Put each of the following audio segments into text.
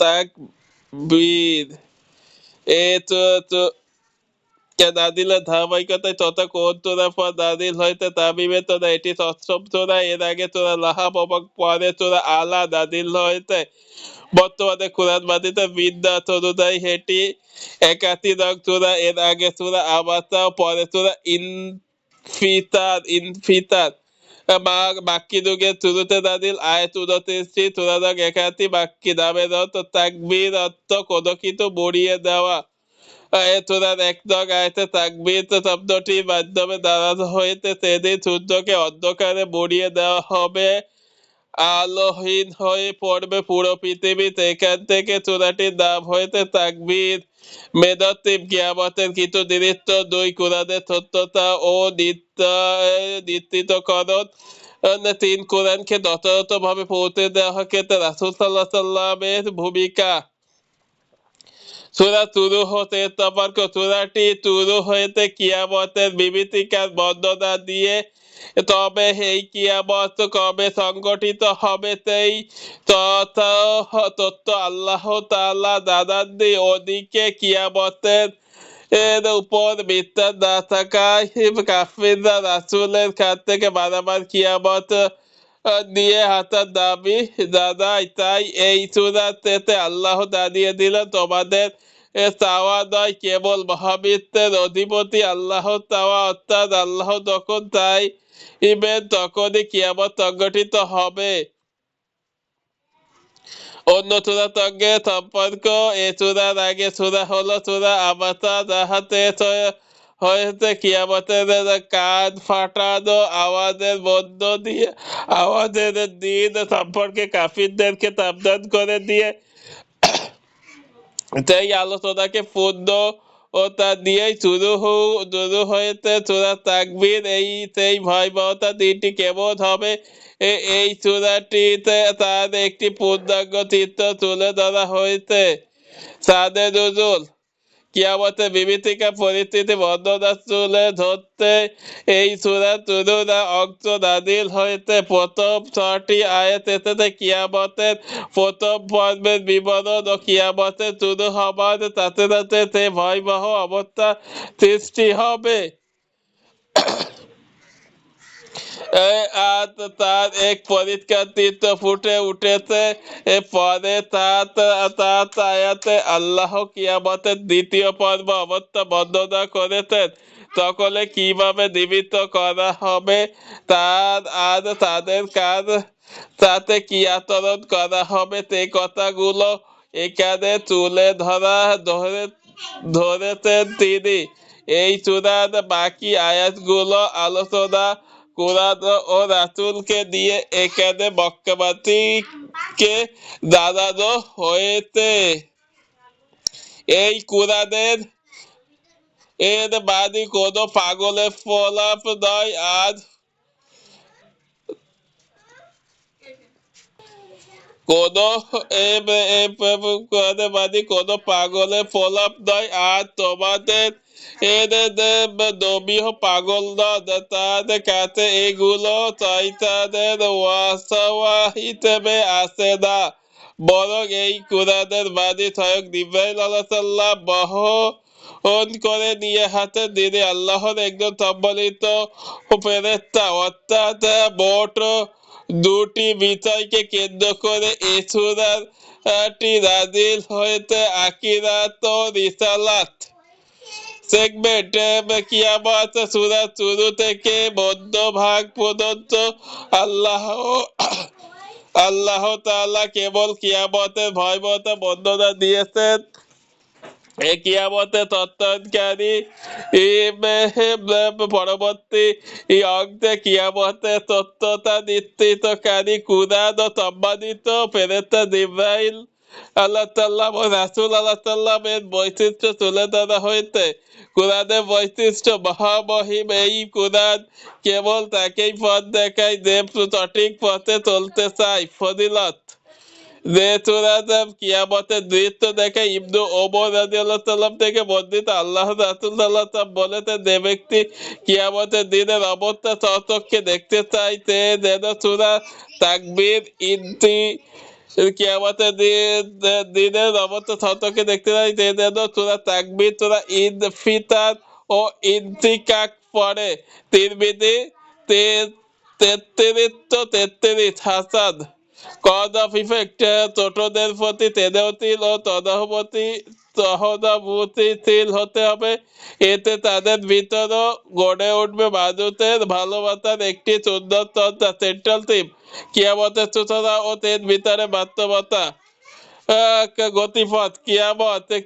তাকবীর এ তো নাদিলের ধারাবাহিকতায় তথা কোন তোরা পর নাদিল হইতে তামিমে তোরা এটি সপ্তম তোরা। এর আগে তোরা লাহাব এবং পরে তোরা আলা নাদিল হইতে বর্তমানে কোরআন মাজিদে বিদ্যাত অনুযায়ী এটি 81 নং সূরা। এর আগে সূরা আবাসা, পরে সূরা ইনফিতার মাক্কি যুগের শুরুতে নাজিল। আয়াত 29টি, সূরা নং 81। মাক্কি নামের অর্থ তাকবীর, অর্থ কোনো কিছু বড়িয়ে দেওয়া। সূরার 1 নং আয়াতে তাকবীর শব্দটির মাধ্যমে দাঁড়ানো হয়েছে সেদিন সূর্যকে অন্ধকারে বড়িয়ে দেওয়া হবে, আলোহীন হয়ে পড়বে পুরো পৃথিবী। এখান থেকে সূরাটির নাম হয়েছে তাকবীর। মেধাতিব কিয়ামতের কিছু নির্দিষ্ট 2 কোরআনের সত্যতা ও নিশ্চিতকরণ। 3 কোরআনকে যথাযথ ভাবে পৌঁছে দেওয়ার ক্ষেত্রে রাসূল সাল্লাল্লাহু আলাইহি ওয়াসাল্লামের ভূমিকা। সূরা শুরু হতে সম্পর্ক। সূরাটি শুরু হয়েছে কিয়ামতের বিভীতিকর বর্ণনা দিয়ে। তবে এই কিয়ামত কবে সংগঠিত হবে সেই তথ্য আল্লাহ তাআলা জানাননি। ওদিকে কিয়ামতের উপর বিশ্বাস না থাকায় কাফিররা রাসূলের কাছ থেকে বারবার কিয়ামত নিয়ে হাসার দাবি জানায়। তাই এই সূরাতে আল্লাহ জানিয়ে দিলেন, তোমাদের চাওয়া নয়, কেবল মহাবিশ্বের অধিপতি আল্লাহ চাওয়া, অর্থাৎ আল্লাহ যখন চাইবেন তখনই কিয়ামত সংগঠিত হবে। অন্য সূরার সঙ্গে সম্পর্ক। এ সূরার আগে সূরা হলো সূরা আবাসা, যাহাতে হয়েছে কিয়ামতের কান ফাটানো আওয়াজের মধ্য দিয়ে আওয়াজের দিন সম্পর্কে কাফিরদেরকে সাবধান করে দিয়ে সেই আলোচনাকে পূর্ণ ও তা দিয়েই শুরু হয়েছে সূরা তাকবীর। সেই ভয়াবহতা দিনটি কেমন হবে এই সূরাটিতে তার একটি পূর্ণাঙ্গ চিত্র তুলে ধরা হয়েছে। সাদে নজুল। কিয়ামতের বিভীতিকর পরিস্থিতি বর্ণনা তুলে ধরতে এই সূরার শুরুর অংশ নাজিল হয়েছে। প্রথম 6টি আয়াত এসেছে কিয়ামতের প্রথম পর্বের বিবরণ ও কিয়ামতের শুরু হবার সাথে সাথে সে ভয়াবহ অবস্থা সৃষ্টি হবে আর তার এক পরিষ্কার চিত্র ফুটে উঠেছে। পরে তার আয়াতে আল্লাহ কিয়ামতের দ্বিতীয় পর্ব অবস্থা বর্ণনা করেছেন। সকলে কিভাবে জীবিত করা হবে আর তাদের কার সাথে কি আচরণ করা হবে সেই কথাগুলো এখানে তুলে ধরেছেন তিনি। এই সূরার বাকি আয়াতগুলো আলোচনা কুরআন ও রাসূলকে দিয়ে এখানে মক্কাবাসীকে জানানো হয়েছে। এই কুরআনের বাণী কোনো পাগলের প্রলাপ নয়, আর কোনো কোনো পাগলের প্রলাপ নয়, আর তোমাদের নবীও পাগল নন। তার কাছে এগুলো শয়তানের ওয়াসওয়াসা হিসেবে আসে না, বরং এই কুরআনের বাণী স্বয়ং জিবরাইল আলাইহিস সালাম বহন করে নিয়ে হাতে তিনি আল্লাহর একজন সম্মানিত ফেরেশতা। অর্থাৎ মোট 2টি বিষয়কে কেন্দ্র করে এ সূরাটি নাজিল হয়েছে। আখিরাত ও রিসালাত সেগমেন্ট। কিয়ামত সূরার শুরু থেকে মধ্যভাগ পর্যন্ত আল্লাহ তাআলা কেবল কিয়ামতের ভয়াবহতা বর্ণনা দিয়েছেন। কিয়ামতের তত্ত্বাবধানকারী পরবর্তী অংশে কিয়ামতের সত্যতা নিশ্চিতকারী কুরআন ও সম্মানিত ফেরেশতা জিবরাইল আল্লাহ ও রাসূল আল্লাহ বৈশিষ্ট্য তুলে ধরা হয়েছে। কুরআনের বৈশিষ্ট্য মহামহিম। এই কুরআন কেবল তাকেই পথ দেখায় যে সঠিক পথে চলতে চায়। ফজিলত। যে সূরাতে কিয়ামতের দৃশ্য দেখে ইবনু ওমর রাদিয়াল্লাহু তাআলা থেকে বর্ণিত, আল্লাহ রাসূল সাল্লাল্লাহু আলাইহি ওয়াসাল্লাম বলেছেন, যে ব্যক্তি কিয়ামতের দিনের অবস্থা স্বচক্ষে দেখতে চায় সে যেন সূরা তাকবীর, কিয়ামতের দিনের রমত শতকে দেখতে পাই যে যেন তোরা তাকবীর, তোরা ঈদ ফিতর ও ইন্তিকাক পড়ে। তিরমিজি 33 হাসান। কজ অফ ইফেক্ট, ছোটদের প্রতি তেদেওতিল ও সহানুভূতিশীল হতে হবে। এতে তাদের ভিতরও গড়ে উঠবে মানুষের ভালোবাসার একটি সুন্দর তন্ত্র। সেন্ট্রাল থিম কিয়ামতের সূচনা ও এর ভিতরে বাস্তবতা। গতিপথ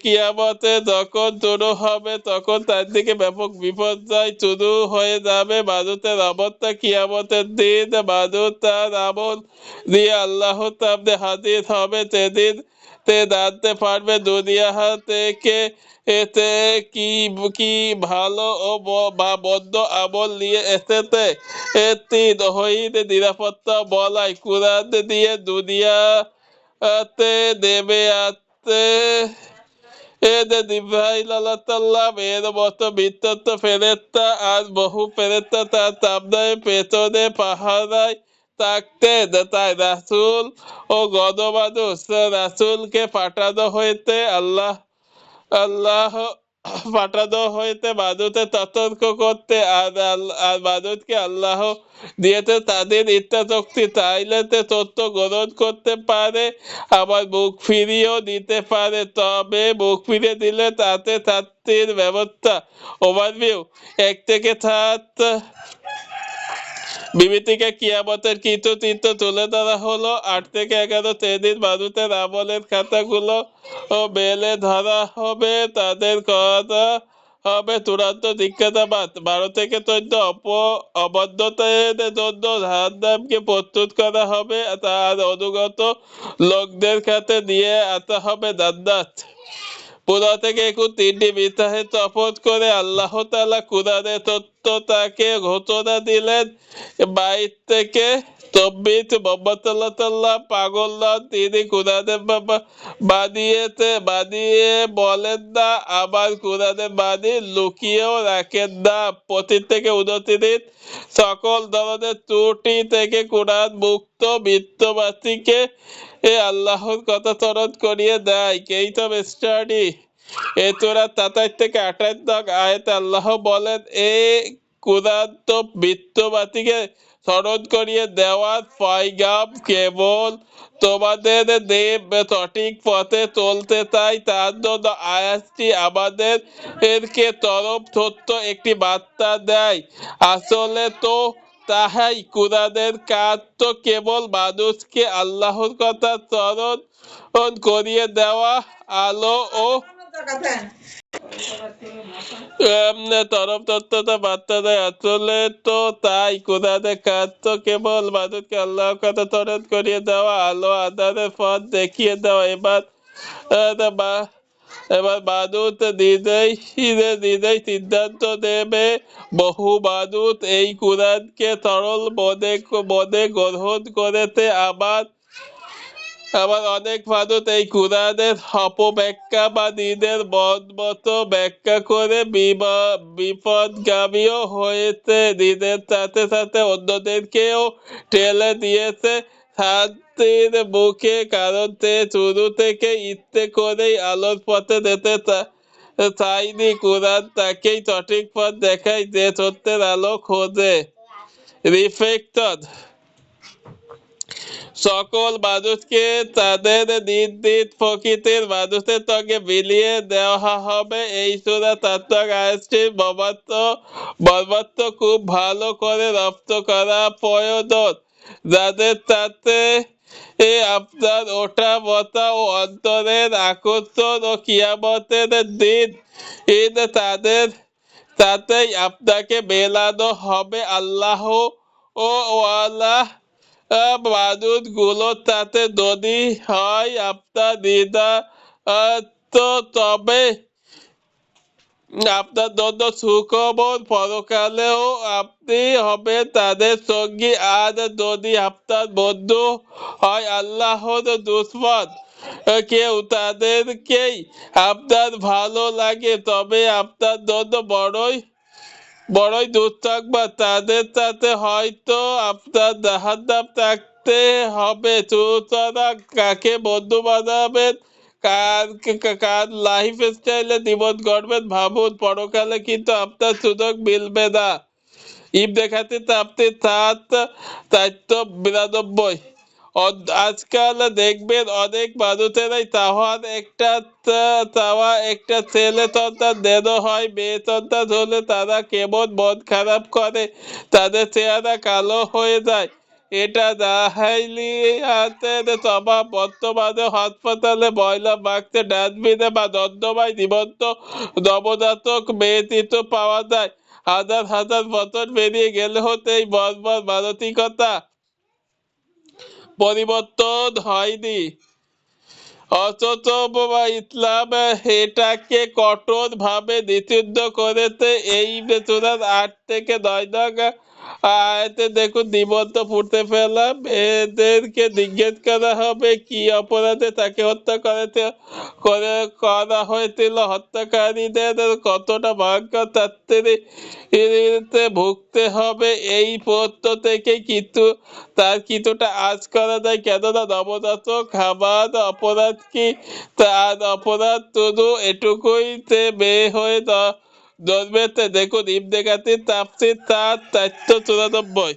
কিয়ামতে যখন শুরু হবে তখন তার দিকে ব্যাপক বিপর্যয় শুরু হয়ে যাবে। মানুষের অবস্থা কিয়ামতের দিন মানুষ তার আমল দিয়ে আল্লাহর সামনে হাজির হবে। সেদিন তে জানতে পারবে দুনিয়া থেকে এতে কি কি ভালো ও বা মন্দ আমল নিয়ে এসেছে। তিন হইদ নিরাপত্তা বলাই কুরআন দিয়ে দুনিয়া তে নেমে আসতে এদের জিবরাইল আল্লাহ সাল্লাম এর মতো বিশ্বস্ত ফেরেশতা আর বহু ফেরেশতা তার সামনে পেছনে পাহারায় থাকতেন। তাই রাসূল ও গণমানুষ রাসূলকে পাঠানো হয়েছে আল্লাহ পাঠানো হয়েছে মানুষকে সতর্ক করতে, আর মানুষকে আল্লাহ দিয়েছে তাদের ইচ্ছা শক্তি। চাইলে তে সত্য গ্রহণ করতে পারে, আবার মুখ ফিরিয়েও দিতে পারে। তবে মুখ ফিরিয়ে দিলে তাতে শাস্তির ব্যবস্থা। ওভারভিউ 1 থেকে 7 বিবৃতিকে কিয়ামতের কিছু চিত্র তুলে ধরা হলো। 8 থেকে 11 শ্রেণীর মানুষের আমলের খাতাগুলো মেলে ধরা হবে, তাদের করা হবে চূড়ান্ত জিজ্ঞাসাবাদ। 12 থেকে 14 অবাধ্যতার জন্য জাহান্নামকে প্রস্তুত করা হবে, তার অনুগত লোকদের কাছে দিয়ে আসা হবে জান্নাত। 15 থেকে 21 তিনটি মিথ্যাহে শপথ করে আল্লাহ তাআলা কুরআনের সত্যতাকে ঘোষণা দিলেন। 22 থেকে 24 মোহাম্মদ সাল্লাল্লাহু আলাইহি ওয়াসাল্লাম পাগল নন, তিনি কুরআনের বানিয়ে বলেন না, আবার কুরআনের বাণী লুকিয়েও রাখেন না। 25 থেকে 29 সকল ধরনের ত্রুটি থেকে কুরআন মুক্ত, মিথ্যাবাদীকে আল্লাহর কথা স্মরণ করিয়ে দেয়। কেইট অফ স্টাডি সূরা 27 থেকে 28 আয়াতে আল্লাহ বলেন, এ কুরআন তো মিথ্যাবাদীকে স্মরণ করিয়ে দেওয়ার পয়গাম, কেবল তোমাদের সঠিক পথে চলতে চাই। তার জন্য আয়াতটি আমাদের এরকে তরফ সত্য একটি বার্তা দেয়। আসলে তো তাহাই, কুরআনের কাজ তো কেবল মানুষকে আল্লাহর কথা স্মরণ করিয়ে দেওয়া, আলো ও তরফ তত্ত্বতা বার্তা দেয়। আসলে তো তাই, কুরআনের কাজ তো কেবল মানুষকে আল্লাহর কথা স্মরণ করিয়ে দেওয়া, আলো আঁধারের পথ দেখিয়ে দেওয়া। এবার মানুষ নিজেই সিদ্ধান্ত নেবে। বহু মানুষ এই কুরআনকে সরল মনে গ্রহণ করেছে, আবার অনেক মানুষ এই কুরআনের অপব্যাখ্যা বা নিজের মতো ব্যাখ্যা করে বিপদগামীও হয়েছে। নিজের সাথে সাথে অন্যদেরকেও ঠেলে দিয়েছে শান্তির মুখে, কারণ সে শুরু থেকে ইচ্ছে করেই আলোর পথে যেতে চাইনি। কুরআন তাকেই সঠিক পথ দেখায় যে সত্যের আলো খোঁজে। রিফ্লেকশন, সকল মানুষকে তাদের নিজ নিজ প্রকৃতির মানুষের সঙ্গে মিলিয়ে দেওয়া হবে। এই সূরা 7 আয়াতটি মর্মার্থ খুব ভালো করে রপ্ত করা প্রয়োজন। যাদের সাথে আপনার ওঠা বসা ও অন্তরের আকর্ষণ ও কিয়ামতের দিন তাদের সাথেই আপনাকে মেলানো হবে। আল্লাহ ও ওয়ালা মানুষগুলোর সাথে যদি হয় আপনার তবে আপনার জন্য সুখবর, পরকালেও আপনি হবেন তাদের সঙ্গী। আর যদি আপনার বন্ধু হয় আল্লাহর দুশমন, কেউ তাদেরকেই আপনার ভালো লাগে, তবে আপনার জন্য বড়ই দুঃসংবাদ। তাদের সাথে হয়তো আপনার জাহান্নাম থাকতে হবে। তারা কাকে বন্ধু বানাবেন, কার লাইফ স্টাইলে জীবন গড়বেন ভাবুন, পরকালে কিন্তু আপনার সুযোগ মিলবে না। ইবনে কাসির তাফসীর ৭:৪৯। আজকাল দেখবেন অনেক মানুষেরাই চাওয়া একটা ছেলে সন্তান যেন হয়, মেয়ে সন্তান হলে তারা কেমন মন খারাপ করে, তাদের চেহারা কালো হয়ে যায়। এটা জাহেলিয়াতের স্বভাব। বর্তমানে হাসপাতালে ময়লা মাখতে ডাস্টবিনে বা নর্দমায় জীবন্ত নবজাতক মেয়ে শিশু পাওয়া যায়। হাজার হাজার বছর পেরিয়ে গেলেও এই বর্বর মানসিকতা পরিবর্তন হয়নি। অথচ ইসলাম এটাকে কঠোর ভাবে নিষিদ্ধ করেছে। এই সূরার ৮ থেকে ৯ নং আয়াতে দেখুন, জীবন্ত ফুটে ফেলা এদেরকে জিজ্ঞেস করা হবে কি অপরাধে তাকে হত্যা করা হয়েছিল। হত্যাকারীদের কতটা ভয়ঙ্কর শাস্তিতে ভুগতে হবে এই প্রশ্ন থেকে তার কিছুটা আঁচ করা যায়। কেননা নবজাতক খাবার অপরাধ কি, তার অপরাধ শুধু এটুকুই যে মেয়ে হয়ে জন্মেছে। দেখুন ইবনে কাসির তাফসীর ৭:৪৯।